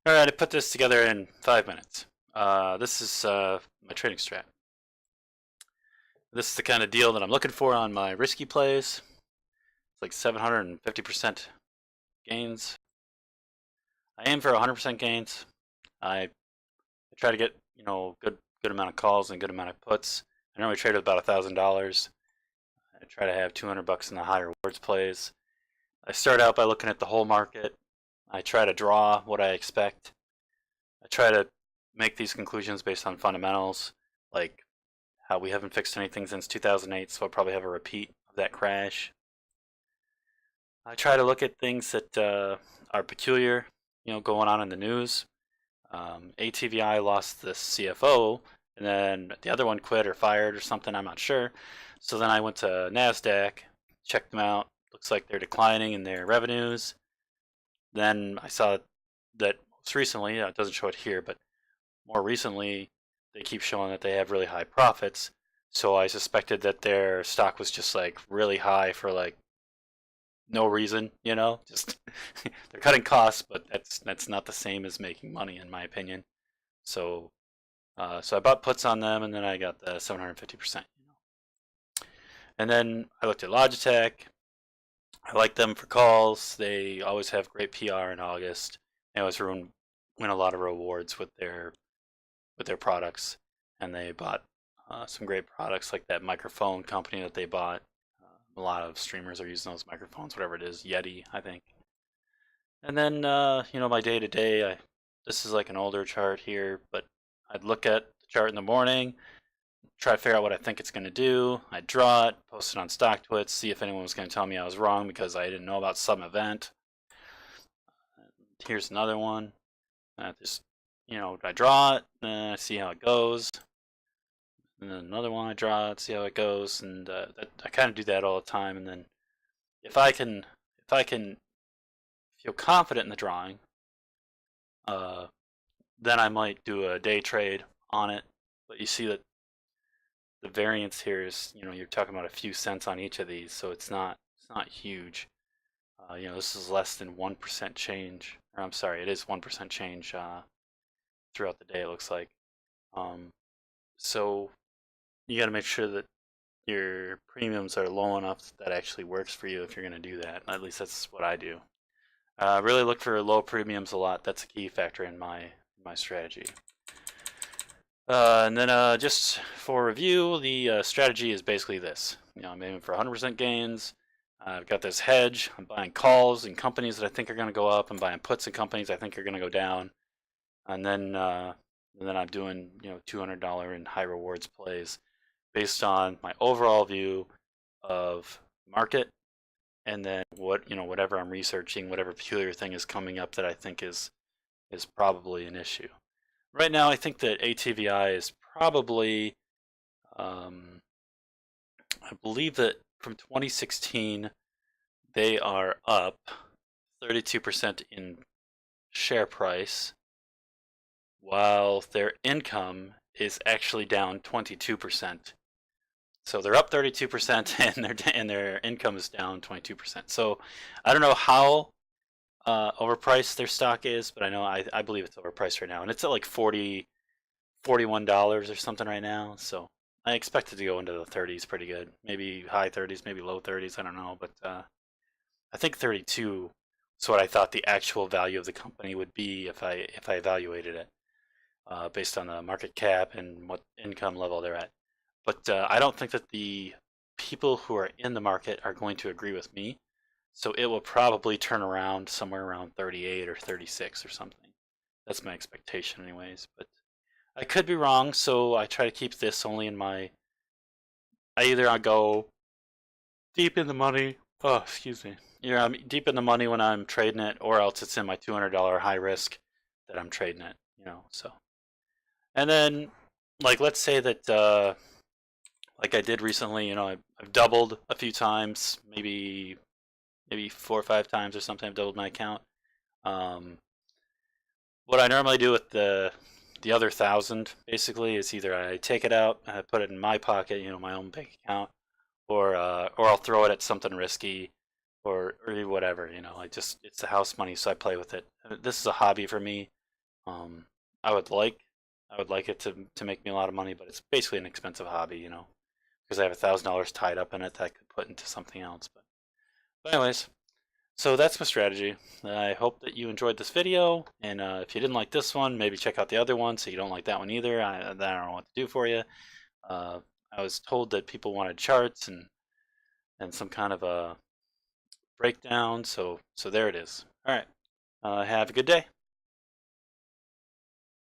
Alright, I put this together in 5 minutes. This is my trading strat. This is the kind of deal that I'm looking for on my risky plays. It's like 750% gains. I aim for 100% gains. I try to get good amount of calls and good amount of puts. I normally trade with about $1,000. I try to have 200 bucks in the high rewards plays. I start out by looking at the whole market. I try to draw what I expect. I try to make these conclusions based on fundamentals, like how we haven't fixed anything since 2008, so I'll probably have a repeat of that crash. I try to look at things that are peculiar, going on in the news. ATVI lost the CFO, and then the other one quit or fired or something, I'm not sure. So then I went to NASDAQ, checked them out. Looks like they're declining in their revenues. Then I saw that most recently, it doesn't show it here, but more recently, they keep showing that they have really high profits. So I suspected that their stock was just like really high for like no reason, just they're cutting costs, but that's not the same as making money in my opinion. So so I bought puts on them, and then I got the 750%. And then I looked at Logitech. I like them for calls. They always have great PR in August. They always win a lot of rewards with their products, and they bought some great products like that microphone company that they bought. A lot of streamers are using those microphones, whatever it is, Yeti, I think. And then, my day to day, this is like an older chart here, but I'd look at the chart in the morning, try to figure out what I think it's going to do. I'd draw it, post it on StockTwits, see if anyone was going to tell me I was wrong because I didn't know about some event. Here's another one. Just, I draw it, and I see how it goes. And then another one I draw it, see how it goes, and I kind of do that all the time. And then if I can feel confident in the drawing, then I might do a day trade on it. But you see that the variance here is, you're talking about a few cents on each of these, so it's not huge. This is less than 1% change. Or I'm sorry, it is 1% change throughout the day. It looks like. So you got to make sure that your premiums are low enough that actually works for you if you're going to do that. At least that's what I do. Really look for low premiums a lot. That's a key factor in my strategy. And then just for review, the strategy is basically this. I'm aiming for 100% gains. I've got this hedge. I'm buying calls in companies that I think are going to go up. I'm buying puts in companies I think are going to go down. And then I'm doing $200 in high rewards plays based on my overall view of market, and then whatever I'm researching, whatever peculiar thing is coming up that I think is probably an issue. Right now, I think that ATVI is probably, I believe that from 2016, they are up 32% in share price, while their income is actually down 22%. So they're up 32% and their income is down 22%. So I don't know how overpriced their stock is, but I know I believe it's overpriced right now, and it's at like $41 or something right now. So I expect it to go into the 30s pretty good, maybe high 30s, maybe low 30s. I don't know, but I think 32 is what I thought the actual value of the company would be if I evaluated it based on the market cap and what income level they're at. But I don't think that the people who are in the market are going to agree with me. So it will probably turn around somewhere around 38 or 36 or something. That's my expectation anyways. But I could be wrong, so I try to keep this only in my... I go deep in the money. Oh, excuse me. Yeah, I'm deep in the money when I'm trading it, or else it's in my $200 high risk that I'm trading it, so. And then, like, let's say that... like I did recently, I've doubled a few times, maybe 4 or 5 times or something. I've doubled my account. What I normally do with the other 1,000 basically is either I take it out, I put it in my pocket, my own bank account, or I'll throw it at something risky, or whatever. It's the house money, so I play with it. This is a hobby for me. I would like it to make me a lot of money, but it's basically an expensive hobby, you know, because I have $1,000 tied up in it that I could put into something else. But anyways, so that's my strategy. I hope that you enjoyed this video, and if you didn't like this one, maybe check out the other one. So you don't like that one either, I don't know what to do for you. Uh, I was told that people wanted charts and some kind of a breakdown, so there it is. All right, have a good day.